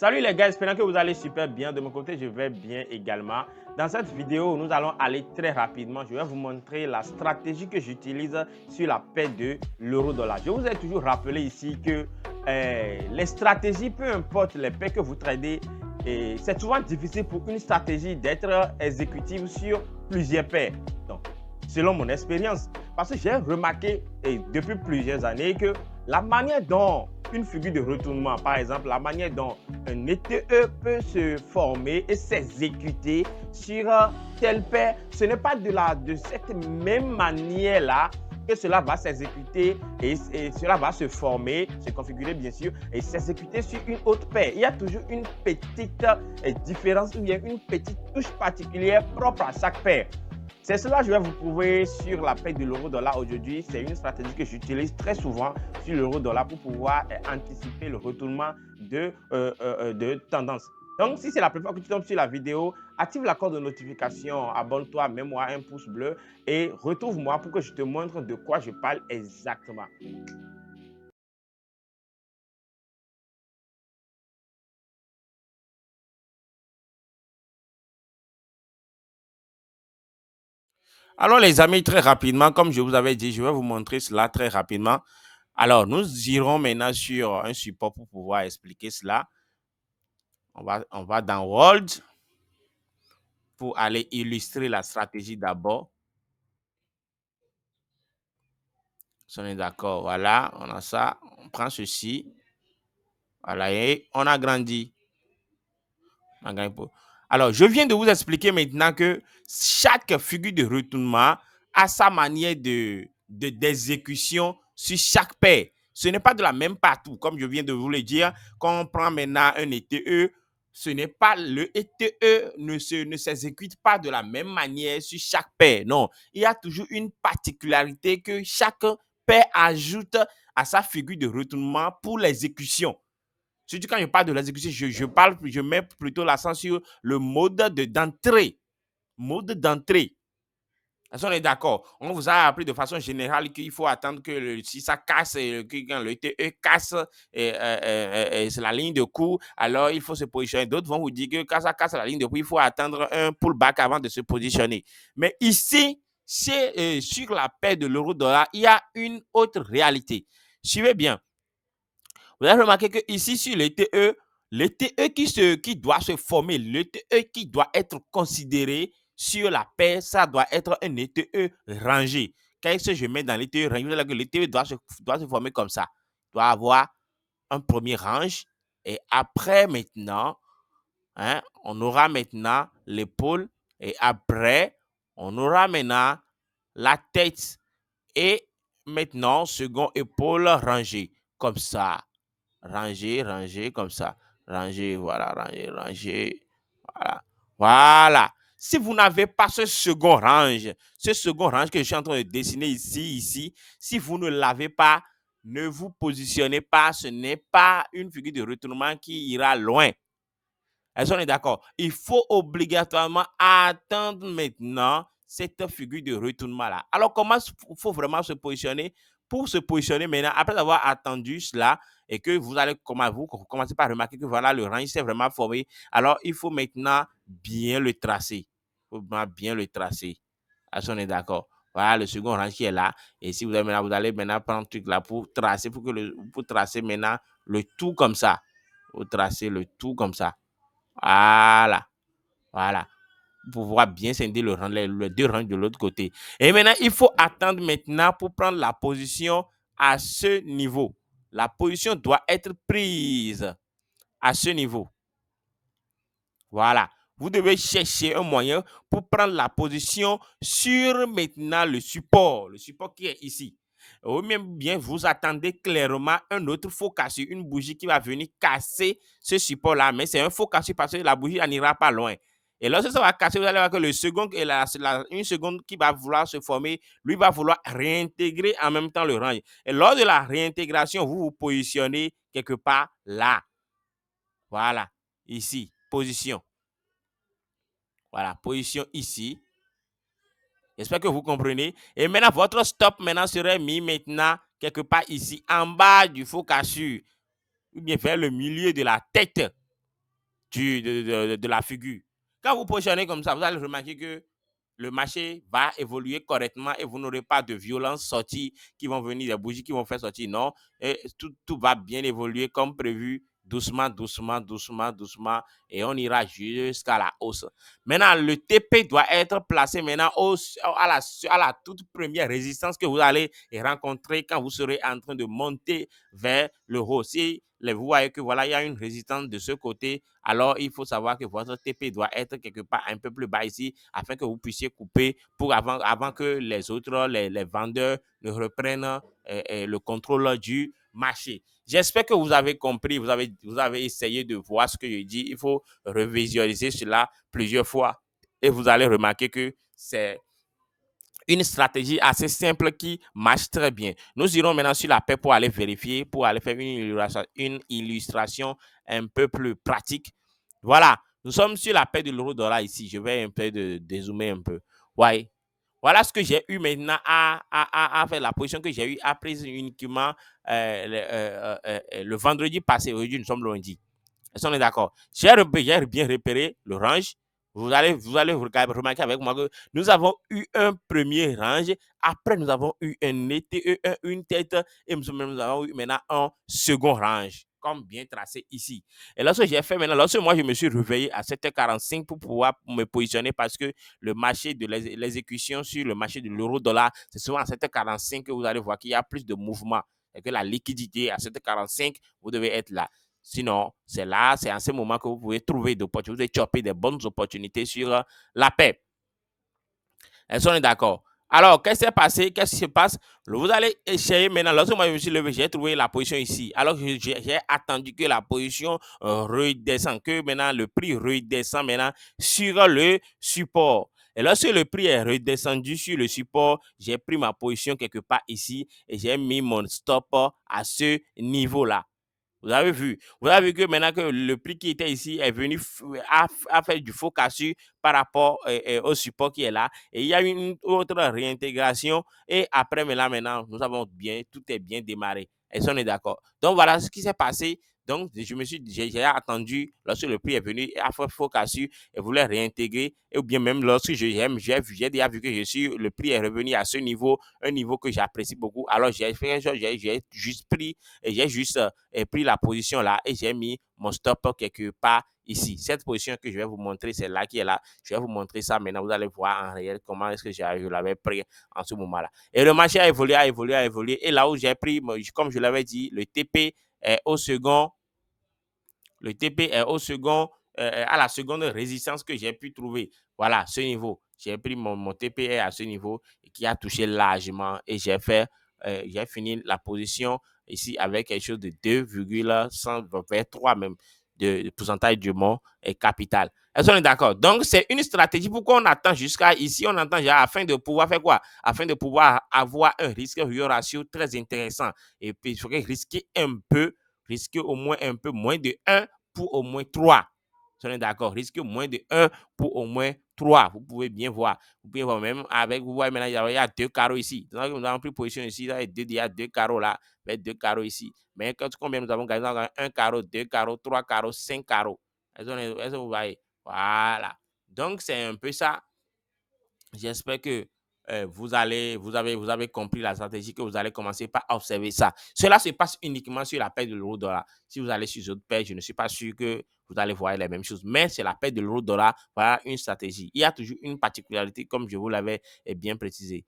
Salut les gars, espérant que vous allez super bien. De mon côté, je vais bien également. Dans cette vidéo, nous allons aller très rapidement. Je vais vous montrer la stratégie que j'utilise sur la paire de l'euro-dollar. Je vous ai toujours rappelé ici que les stratégies, peu importe les paires que vous tradez, c'est souvent difficile pour une stratégie d'être exécutive sur plusieurs paires. Donc, selon mon expérience, parce que j'ai remarqué depuis plusieurs années que la manière dont une figure de retournement, par exemple, la manière dont un ETE peut se former et s'exécuter sur telle paire, ce n'est pas de cette même manière-là que cela va s'exécuter et cela va se former, se configurer bien sûr, et s'exécuter sur une autre paire. Il y a toujours une petite différence ou bien une petite touche particulière propre à chaque paire. C'est cela que je vais vous prouver sur la paire de l'euro-dollar aujourd'hui. C'est une stratégie que j'utilise très souvent sur l'euro-dollar pour pouvoir anticiper le retournement de tendance. Donc, si c'est la première fois que tu tombes sur la vidéo, active la cloche de notification, abonne-toi, mets-moi un pouce bleu et retrouve-moi pour que je te montre de quoi je parle exactement. Alors les amis, très rapidement, comme je vous avais dit, je vais vous montrer cela très rapidement. Alors, nous irons maintenant sur un support pour pouvoir expliquer cela. On va dans World pour aller illustrer la stratégie d'abord. Si on est d'accord, voilà, on a ça. On prend ceci. Voilà, et on agrandit. Alors, je viens de vous expliquer maintenant que chaque figure de retournement a sa manière d'exécution sur chaque paire. Ce n'est pas de la même partout, comme je viens de vous le dire. Quand on prend maintenant un ETE, ce n'est pas le ETE ne s'exécute pas de la même manière sur chaque paire. Non, il y a toujours une particularité que chaque paire ajoute à sa figure de retournement pour l'exécution. Surtout quand je parle de l'exécution, je mets plutôt l'accent sur le mode d'entrée. Mode d'entrée. Est-ce qu'on est d'accord? On vous a appris de façon générale qu'il faut attendre que si ça casse, quand le TE casse, c'est la ligne de coup, alors il faut se positionner. D'autres vont vous dire que quand ça casse la ligne de coup, il faut attendre un pullback avant de se positionner. Mais ici, sur la paire de l'euro-dollar, il y a une autre réalité. Suivez bien. Vous avez remarqué que ici sur le TE qui doit se former, le TE qui doit être considéré sur la paire, ça doit être un ETE rangé. Quand je mets dans l'ETE rangé, le TE doit se former comme ça. Il doit avoir un premier range et après maintenant, on aura maintenant l'épaule et après, on aura maintenant la tête et maintenant, second épaule rangée comme ça. Ranger, comme ça. Ranger, voilà, ranger. Voilà. Voilà. Si vous n'avez pas ce second range que je suis en train de dessiner ici, si vous ne l'avez pas, ne vous positionnez pas. Ce n'est pas une figure de retournement qui ira loin. Est-ce qu'on est d'accord? Il faut obligatoirement attendre maintenant cette figure de retournement-là. Alors, comment il faut vraiment se positionner? Pour se positionner maintenant, après avoir attendu cela et que vous allez commencer par remarquer que voilà, le range s'est vraiment formé. Alors, il faut maintenant bien le tracer. Il faut bien le tracer. Est-ce qu'on est d'accord? Voilà le second range qui est là. Et si vous avez maintenant, vous allez maintenant prendre le truc là pour tracer, pour tracer maintenant le tout comme ça. Vous tracez le tout comme ça. Voilà. Voilà. Pour pouvoir bien scinder les deux rangs de l'autre côté. Et maintenant, il faut attendre maintenant pour prendre la position à ce niveau. La position doit être prise à ce niveau. Voilà. Vous devez chercher un moyen pour prendre la position sur maintenant le support qui est ici. Ou même bien, vous attendez clairement un autre faux cassure, une bougie qui va venir casser ce support-là. Mais c'est un faux cassure parce que la bougie n'ira pas loin. Et lorsque ça va casser, vous allez voir que le second, une seconde qui va vouloir se former, lui va vouloir réintégrer en même temps le range. Et lors de la réintégration, vous vous positionnez quelque part là. Voilà, ici, position. Voilà, position ici. J'espère que vous comprenez. Et maintenant, votre stop maintenant serait mis maintenant quelque part ici, en bas du faux cassure. Ou bien vers le milieu de la tête. de la figure. Quand vous positionnez comme ça, vous allez remarquer que le marché va évoluer correctement et vous n'aurez pas de violentes sorties qui vont venir, des bougies qui vont faire sortir. Non, et tout va bien évoluer comme prévu, doucement, doucement, doucement, doucement, et on ira jusqu'à la hausse. Maintenant, le TP doit être placé maintenant à la toute première résistance que vous allez rencontrer quand vous serez en train de monter vers le haut. Si vous voyez que voilà, il y a une résistance de ce côté, alors il faut savoir que votre TP doit être quelque part un peu plus bas ici afin que vous puissiez couper pour avant que les autres, les vendeurs ne reprennent le contrôle du marché. J'espère que vous avez compris, vous avez essayé de voir ce que je dis. Il faut revisualiser cela plusieurs fois et vous allez remarquer que c'est une stratégie assez simple qui marche très bien. Nous irons maintenant sur la paix pour aller vérifier, pour aller faire une illustration un peu plus pratique. Voilà, nous sommes sur la paix de l'euro-dollar ici. Je vais un peu dézoomer un peu. Ouais. Voilà ce que j'ai eu maintenant à faire, la position que j'ai eu à prise uniquement le vendredi passé. Aujourd'hui, nous sommes lundi. Est-ce qu'on est d'accord? J'ai bien repéré le range. Vous allez remarquer avec moi que nous avons eu un premier range. Après, nous avons eu une tête et nous avons eu maintenant un second range, comme bien tracé ici. Et lorsque j'ai fait maintenant, lorsque moi je me suis réveillé à 7h45 pour pouvoir me positionner parce que le marché de l'exécution sur le marché de l'euro-dollar, c'est souvent à 7h45 que vous allez voir qu'il y a plus de mouvement et que la liquidité à 7h45, vous devez être là. Sinon, c'est là, c'est en ce moment que vous pouvez trouver d'opportunités, vous pouvez choper des bonnes opportunités sur la paix. Est-ce qu'on est d'accord? Alors, qu'est-ce qui s'est passé? Qu'est-ce qui se passe? Vous allez essayer maintenant. Lorsque moi je me suis levé, j'ai trouvé la position ici. Alors que j'ai attendu que la position redescende, que maintenant le prix redescende maintenant sur le support. Et lorsque le prix est redescendu sur le support, j'ai pris ma position quelque part ici et j'ai mis mon stop à ce niveau-là. Vous avez vu que maintenant que le prix qui était ici est venu à faire du faux cassure par rapport au support qui est là. Et il y a une autre réintégration. Et après, maintenant, nous avons tout est bien démarré. Est-ce qu'on est d'accord? Donc, voilà ce qui s'est passé. Donc, j'ai attendu lorsque le prix est venu à faire faux cassure et voulait réintégrer. Ou bien même lorsque j'ai déjà vu que le prix est revenu à ce niveau, un niveau que j'apprécie beaucoup. Alors, j'ai juste pris et j'ai juste pris la position là et j'ai mis mon stop quelque part ici. Cette position que je vais vous montrer, c'est là qui est là. Je vais vous montrer ça maintenant. Vous allez voir en réel comment est-ce que je l'avais pris en ce moment-là. Et le marché a évolué. Et là où j'ai pris, comme je l'avais dit, le TP est au second. Le TP est au second, à la seconde résistance que j'ai pu trouver. Voilà, ce niveau. J'ai pris mon TP est à ce niveau et qui a touché largement et j'ai fini la position ici avec quelque chose de 2,123 même de pourcentage de mon capital. Est-ce qu'on est d'accord? Donc, c'est une stratégie. Pourquoi on attend jusqu'à ici? On attend afin de pouvoir faire quoi? Afin de pouvoir avoir un risque-reward ratio très intéressant. Et puis, il faudrait risquer au moins un peu moins de 1 pour au moins 3. Si on est d'accord, risquez moins de 1 pour au moins 3. Vous pouvez bien voir. Vous pouvez voir même avec, vous voyez maintenant, il y a 2 carreaux ici. Donc, nous avons pris position ici, il y a 2 carreaux là, 2 carreaux ici. Mais combien nous avons gagné? Nous avons gagné 1 carreau, 2 carreaux, 3 carreaux, 5 carreaux. Est-ce que vous voyez? Voilà. Donc, c'est un peu ça. J'espère que vous avez compris la stratégie, que vous allez commencer par observer ça. Cela se passe uniquement sur la paire de l'euro-dollar. Si vous allez sur d'autres paires, je ne suis pas sûr que vous allez voir les mêmes choses. Mais c'est la paire de l'euro-dollar, voilà une stratégie. Il y a toujours une particularité, comme je vous l'avais bien précisé.